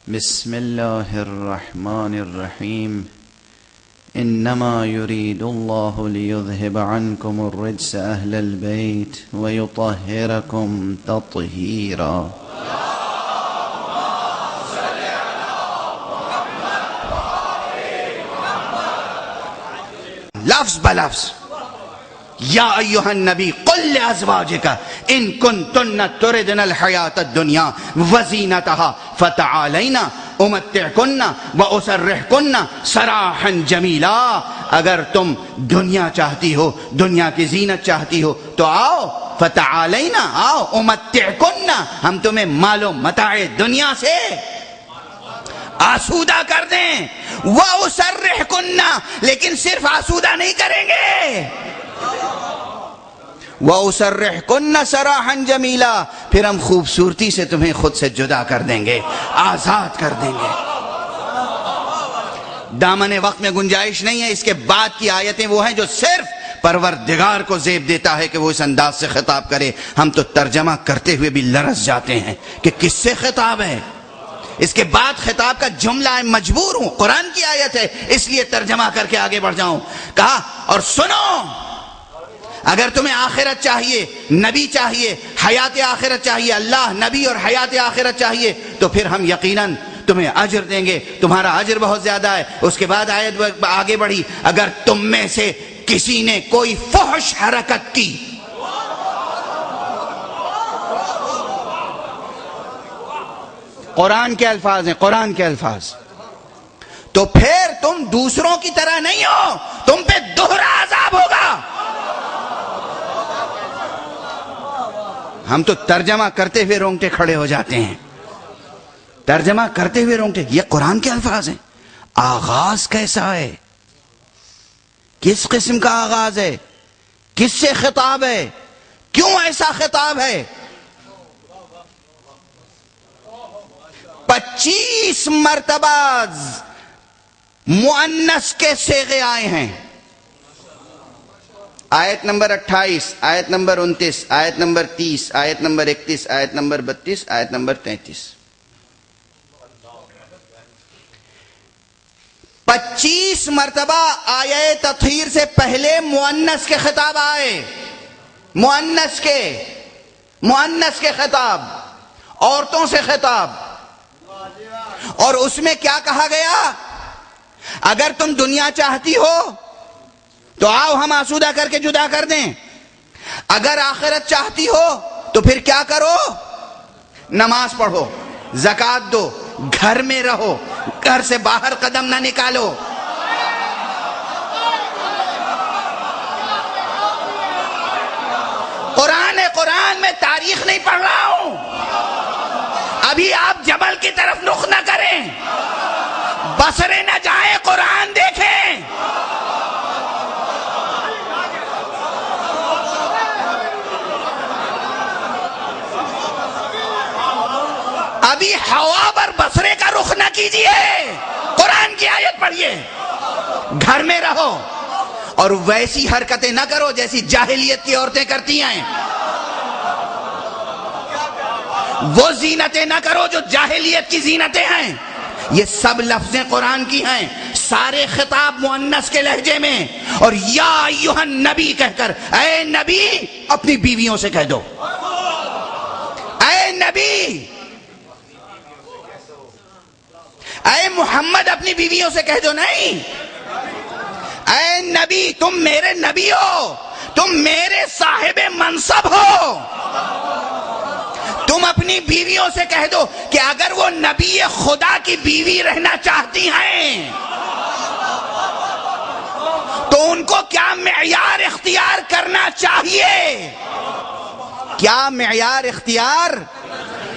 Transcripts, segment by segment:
بسم الله الرحمن الرحيم إنما يريد الله ليذهب عنكم الرجس أهل البيت ويطهركم تطهيرا لفظ بلفظ یا ایھا النبی قل لازواجک ان کنتن تردن الحیاۃ الدنیا وزینتها فتعالین امتعکن واسرحکن سراحا جمیلا. اگر تم دنیا چاہتی ہو، دنیا کی زینت چاہتی ہو تو آؤ، فتعالین، آؤ، امتعکن، ہم تمہیں مال و متاع دنیا سے آسودہ کر دیں. وَأُسَرِّحْكُنَّ، لیکن صرف آسودہ نہیں کریں گے. وَأُسَرِّحْكُنَّ سَرَاحًا جَمِيلًا، پھر ہم خوبصورتی سے تمہیں خود سے جدا کر دیں گے، آزاد کر دیں گے. دامن وقت میں گنجائش نہیں ہے. اس کے بعد کی آیتیں وہ ہیں جو صرف پروردگار کو زیب دیتا ہے کہ وہ اس انداز سے خطاب کرے. ہم تو ترجمہ کرتے ہوئے بھی لرز جاتے ہیں کہ کس سے خطاب ہے. اس کے بعد خطاب کا جملہ ہے، مجبور ہوں، قرآن کی آیت ہے اس لیے ترجمہ کر کے آگے بڑھ جاؤں. کہا اور سنو، اگر تمہیں آخرت چاہیے، نبی چاہیے، حیات آخرت چاہیے، اللہ، نبی اور حیات آخرت چاہیے، تو پھر ہم یقیناً تمہیں اجر دیں گے، تمہارا اجر بہت زیادہ ہے. اس کے بعد آیت آگے بڑھی، اگر تم میں سے کسی نے کوئی فحش حرکت کی، قرآن کے الفاظ ہیں، قرآن کے الفاظ، تو پھر تم دوسروں کی طرح نہیں ہو، تم پہ دوہرا عذاب ہوگا. ہم تو ترجمہ کرتے ہوئے رونگٹے کھڑے ہو جاتے ہیں، ترجمہ کرتے ہوئے رونگٹے. یہ قرآن کے الفاظ ہیں. آغاز کیسا ہے؟ کس قسم کا آغاز ہے؟ کس سے خطاب ہے؟ کیوں ایسا خطاب ہے؟ 25 مرتبہ مؤنث کے صیغے آئے ہیں. آیت نمبر 28، آیت نمبر 29، آیت نمبر 30، آیت نمبر 31، آیت نمبر 32، آیت نمبر 33. 25 مرتبہ آیہ تطہیر سے پہلے مؤنث کے خطاب آئے. مؤنث کے خطاب، عورتوں سے خطاب. اور اس میں کیا کہا گیا؟ اگر تم دنیا چاہتی ہو تو آؤ ہم آسودہ کر کے جدا کر دیں. اگر آخرت چاہتی ہو تو پھر کیا کرو؟ نماز پڑھو، زکوٰۃ دو، گھر میں رہو، گھر سے باہر قدم نہ نکالو. قرآن میں تاریخ نہیں پڑھ رہا ہوں. ابھی آپ جبل کی طرف رخ نہ کریں، بصرے نہ جائیں، قرآن دیکھیں. ابھی ہوا پر بصرے کا رخ نہ کیجئے، قرآن کی آیت پڑھیے. گھر میں رہو اور ویسی حرکتیں نہ کرو جیسی جاہلیت کی عورتیں کرتی ہیں. وہ زینتیں نہ کرو جو جاہلیت کی زینتیں ہیں. یہ سب لفظیں قرآن کی ہیں، سارے خطاب مؤنث کے لہجے میں. اور یا ایھا النبی کہہ کر، اے نبی اپنی بیویوں سے کہہ دو، اے نبی، اے محمد اپنی بیویوں سے کہہ دو. نہیں، اے نبی تم میرے نبی ہو، تم میرے صاحب منصب ہو. تم اپنی بیویوں سے کہہ دو کہ اگر وہ نبی خدا کی بیوی رہنا چاہتی ہیں تو ان کو کیا معیار اختیار کرنا چاہیے؟ کیا معیار اختیار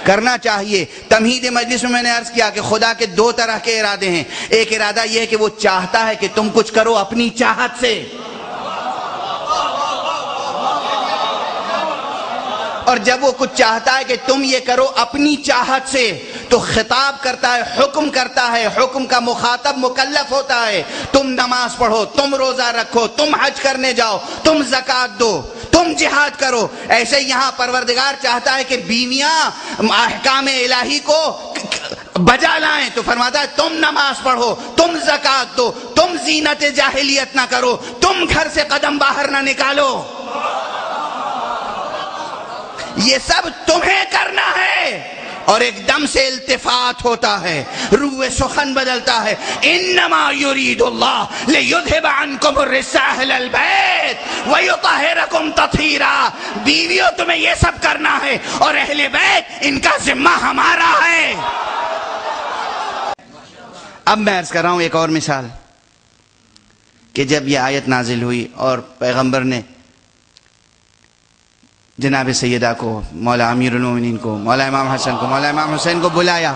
کرنا چاہیے؟ تمہید مجلس میں نے عرض کیا کہ خدا کے 2 طرح کے ارادے ہیں. ایک ارادہ یہ ہے کہ وہ چاہتا ہے کہ تم کچھ کرو اپنی چاہت سے، اور جب وہ کچھ چاہتا ہے کہ تم یہ کرو اپنی چاہت سے تو خطاب کرتا ہے، حکم کرتا ہے. حکم کا مخاطب مکلف ہوتا ہے. تم نماز پڑھو، تم روزہ رکھو، تم حج کرنے جاؤ، تم زکوٰۃ دو، تم جہاد کرو. ایسے یہاں پروردگار چاہتا ہے کہ بیویاں احکام الہی کو بجا لائیں تو فرماتا ہے تم نماز پڑھو، تم زکات دو، تم زینت جاہلیت نہ کرو، تم گھر سے قدم باہر نہ نکالو، یہ سب تمہیں کرنا ہے۔ اور ایک دم سے التفات ہوتا ہے، روح سخن بدلتا ہے، انما یرید اللہ لیذھب عنکم الرجس اہل البیت ویطہرکم تطہیرا۔ بیویوں تمہیں یہ سب کرنا ہے اور اہل بیت ان کا ذمہ ہمارا ہے۔ اب میں عرض کر رہا ہوں ایک اور مثال کہ جب یہ آیت نازل ہوئی اور پیغمبر نے جناب سیدہ کو، مولا امیر المومنین کو، مولا امام حسن کو، مولا امام حسین کو بلایا،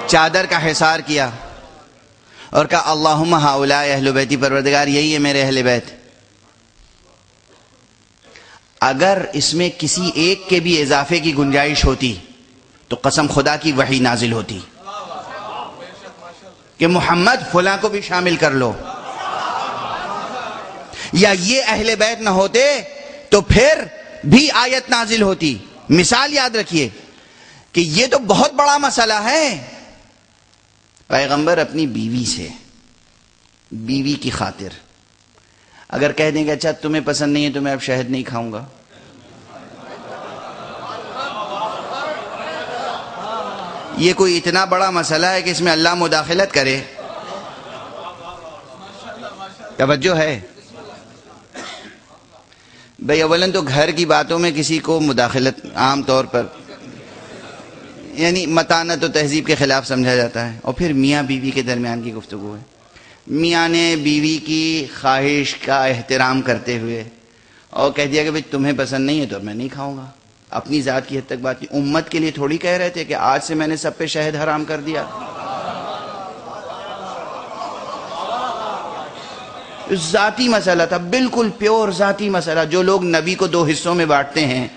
چادر کا حصار کیا اور کہا اللہم ہؤلاء اہل بیتی، پروردگار یہی ہے میرے اہل بیت۔ اگر اس میں کسی ایک کے بھی اضافے کی گنجائش ہوتی تو قسم خدا کی وحی نازل ہوتی کہ محمد فلاں کو بھی شامل کر لو، یا یہ اہل بیت نہ ہوتے تو پھر بھی آیت نازل ہوتی۔ مثال یاد رکھیے کہ یہ تو بہت بڑا مسئلہ ہے۔ پیغمبر اپنی بیوی سے، بیوی کی خاطر اگر کہہ دیں کہ اچھا تمہیں پسند نہیں ہے تو میں اب شہد نہیں کھاؤں گا، یہ کوئی اتنا بڑا مسئلہ ہے کہ اس میں اللہ مداخلت کرے؟ توجہ ہے بھئی؟ اولاً تو گھر کی باتوں میں کسی کو مداخلت عام طور پر یعنی متانت و تہذیب کے خلاف سمجھا جاتا ہے، اور پھر میاں بیوی کے درمیان کی گفتگو ہے، میاں نے بیوی کی خواہش کا احترام کرتے ہوئے اور کہہ دیا کہ بھئی تمہیں پسند نہیں ہے تو میں نہیں کھاؤں گا، اپنی ذات کی حد تک بات کی، امت کے لیے تھوڑی کہہ رہے تھے کہ آج سے میں نے سب پہ شہد حرام کر دیا۔ ذاتی مسئلہ تھا، بالکل پیور ذاتی مسئلہ۔ جو لوگ نبی کو دو حصوں میں بانٹتے ہیں،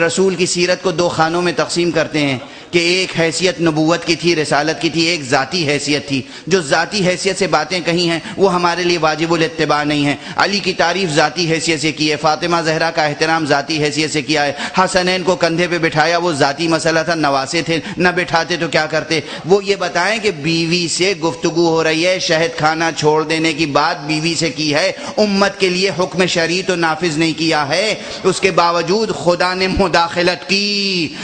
رسول کی سیرت کو دو خانوں میں تقسیم کرتے ہیں کہ ایک حیثیت نبوت کی تھی، رسالت کی تھی، ایک ذاتی حیثیت تھی، جو ذاتی حیثیت سے باتیں کہی ہیں وہ ہمارے لیے واجب الاتباع نہیں ہیں۔ علی کی تعریف ذاتی حیثیت سے کی ہے، فاطمہ زہرا کا احترام ذاتی حیثیت سے کیا ہے، حسنین کو کندھے پہ بٹھایا وہ ذاتی مسئلہ تھا، نواسے تھے، نہ بٹھاتے تو کیا کرتے۔ وہ یہ بتائیں کہ بیوی سے گفتگو ہو رہی ہے، شہد کھانا چھوڑ دینے کی بات بیوی سے کی ہے، امت کے لیے حکم شرعی تو نافذ نہیں کیا ہے، اس کے باوجود خدا نے مداخلت کی۔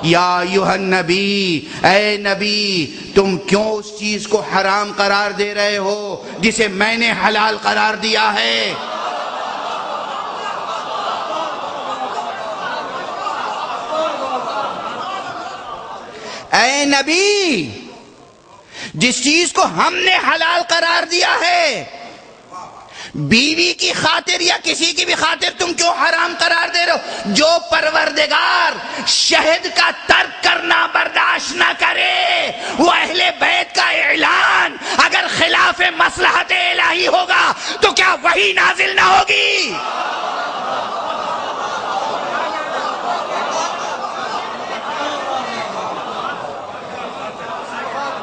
یا ایھا النبی، اے نبی تم کیوں اس چیز کو حرام قرار دے رہے ہو جسے میں نے حلال قرار دیا ہے؟ اے نبی جس چیز کو ہم نے حلال قرار دیا ہے، بیوی کی خاطر یا کسی کی بھی خاطر تم کیوں حرام قرار دے رہے ہو؟ جو پروردگار شہد کا ترک کرنا برداشت نہ کرے، وہ اہل بیت کا اعلان اگر خلاف مصلحت الہی ہوگا تو کیا وحی نازل نہ ہوگی؟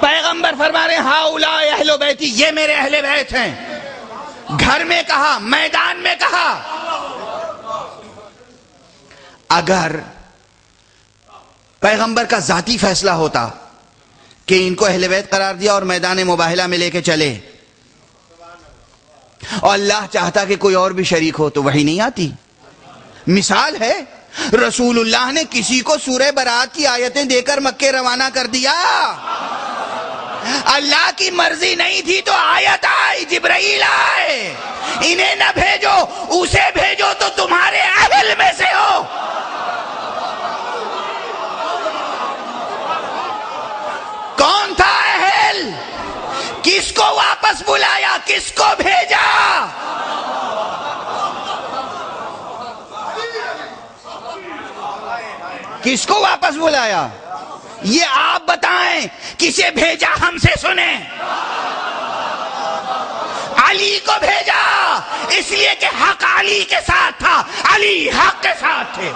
پیغمبر فرما رہے ہیں ہؤلاء اہل بیتی، یہ میرے اہل بیت ہیں۔ گھر میں کہا، میدان میں کہا۔ اگر پیغمبر کا ذاتی فیصلہ ہوتا کہ ان کو اہل بیت قرار دیا اور میدان مباہلہ میں لے کے چلے، اور اللہ چاہتا کہ کوئی اور بھی شریک ہو تو وحی نہیں آتی۔ مثال ہے رسول اللہ نے کسی کو سورہ برات کی آیتیں دے کر مکے روانہ کر دیا، اللہ کی مرضی نہیں تھی تو آیت آئی، جبرائیل آئے، انہیں نہ بھیجو اسے بھیجو تو تمہارے اہل میں سے ہو۔ کون تھا اہل؟ کس کو واپس بلایا؟ کس کو بھیجا؟ کس کو واپس بلایا؟ یہ آپ بتائیں، کسے بھیجا ہم سے سنیں۔ علی کو بھیجا، اس لیے کہ حق علی کے ساتھ تھا، علی حق کے ساتھ تھے۔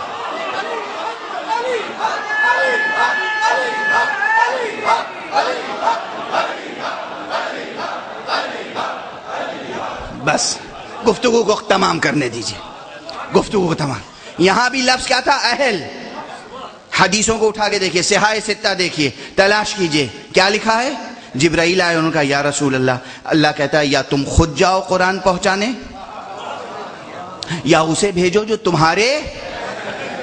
بس گفتگو کو تمام کرنے دیجئے، گفتگو کو تمام۔ یہاں بھی لفظ کیا تھا؟ اہل۔ حدیثوں کو اٹھا کے دیکھیے، صحاح ستہ دیکھیے، تلاش کیجئے، کیا لکھا ہے؟ جبرائیل آئے، انہوں نے کہا یا رسول اللہ، اللہ کہتا ہے یا تم خود جاؤ قرآن پہنچانے یا اسے بھیجو جو تمہارے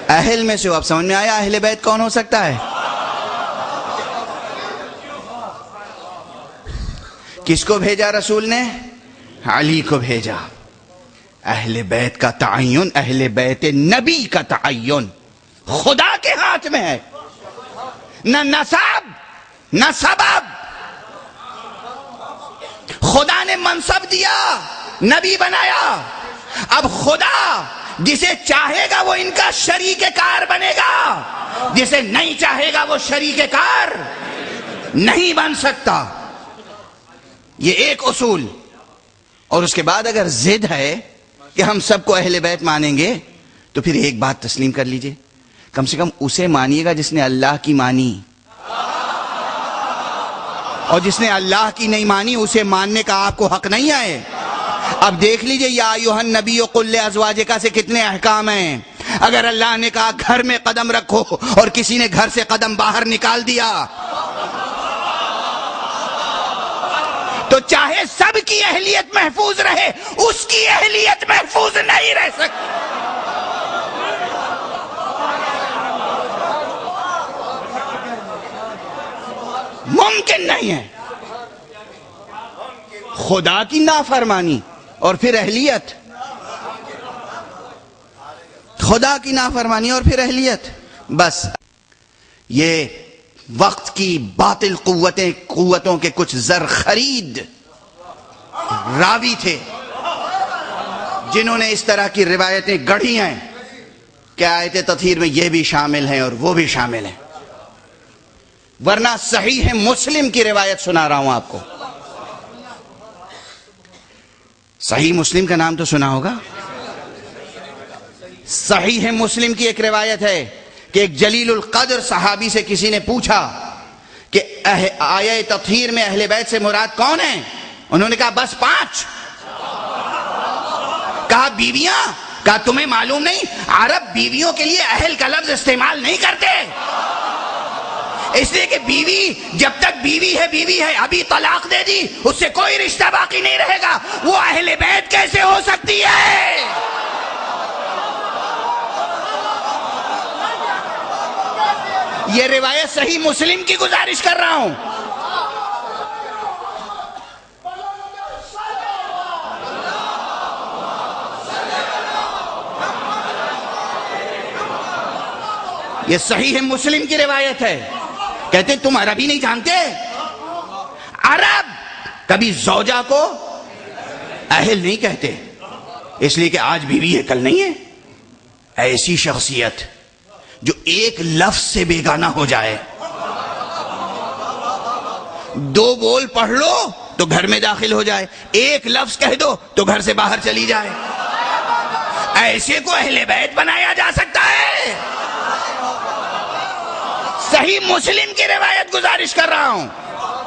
اہل میں سے ہو۔ اب سمجھ میں آیا اہل بیت کون ہو سکتا ہے؟ کس کو بھیجا رسول نے؟ علی کو بھیجا۔ اہل بیت کا تعین، اہل بیت نبی کا تعین خدا کے ہاتھ میں ہے، نہ نسب نہ سبب۔ خدا نے منصب دیا، نبی بنایا، اب خدا جسے چاہے گا وہ ان کا شریک کار بنے گا، جسے نہیں چاہے گا وہ شریک کار نہیں بن سکتا۔ یہ ایک اصول۔ اور اس کے بعد اگر ضد ہے کہ ہم سب کو اہل بیت مانیں گے تو پھر ایک بات تسلیم کر لیجئے، کم سے کم اسے مانیے گا جس نے اللہ کی مانی، اور جس نے اللہ کی نہیں مانی اسے ماننے کا آپ کو حق نہیں ہے۔ اب دیکھ لیجئے یا ایھا النبی قل لازواجک سے کتنے احکام ہیں۔ اگر اللہ نے کہا گھر میں قدم رکھو اور کسی نے گھر سے قدم باہر نکال دیا تو چاہے سب کی اہلیت محفوظ رہے، اس کی اہلیت محفوظ نہیں رہ سکتی۔ ممکن نہیں ہے۔ خدا کی نافرمانی اور پھر اہلیت، خدا کی نافرمانی اور پھر اہلیت، بس یہ وقت کی باطل قوتوں کے کچھ زر خرید راوی تھے جنہوں نے اس طرح کی روایتیں گڑھی ہیں کہ آیت تطہیر میں یہ بھی شامل ہیں اور وہ بھی شامل ہیں، ورنہ صحیح مسلم کی روایت سنا رہا ہوں آپ کو۔ صحیح مسلم کا نام تو سنا ہوگا۔ صحیح مسلم کی ایک روایت ہے کہ ایک جلیل القدر صحابی سے کسی نے پوچھا کہ آیہ تطہیر میں اہل بیت سے مراد کون ہیں؟ انہوں نے کہا بس 5۔ کہا بیویاں؟ کہا تمہیں معلوم نہیں عرب بیویوں کے لیے اہل کا لفظ استعمال نہیں کرتے، اس لیے کہ بیوی جب تک بیوی ہے، ابھی طلاق دے دی اس سے کوئی رشتہ باقی نہیں رہے گا، وہ اہل بیت کیسے ہو سکتی ہے؟ یہ روایت صحیح مسلم کی گزارش کر رہا ہوں۔ یہ صحیح مسلم کی روایت ہے۔ کہتے تم عربی نہیں جانتے؟ عرب کبھی زوجہ کو اہل نہیں کہتے، اس لیے کہ آج بیوی ہے کل نہیں ہے۔ ایسی شخصیت جو ایک لفظ سے بیگانہ ہو جائے، 2 بول پڑھ لو تو گھر میں داخل ہو جائے، ایک لفظ کہہ دو تو گھر سے باہر چلی جائے، ایسے کو اہل بیت بنایا جا سکتا ہے؟ صحیح مسلم کی روایت گزارش کر رہا ہوں۔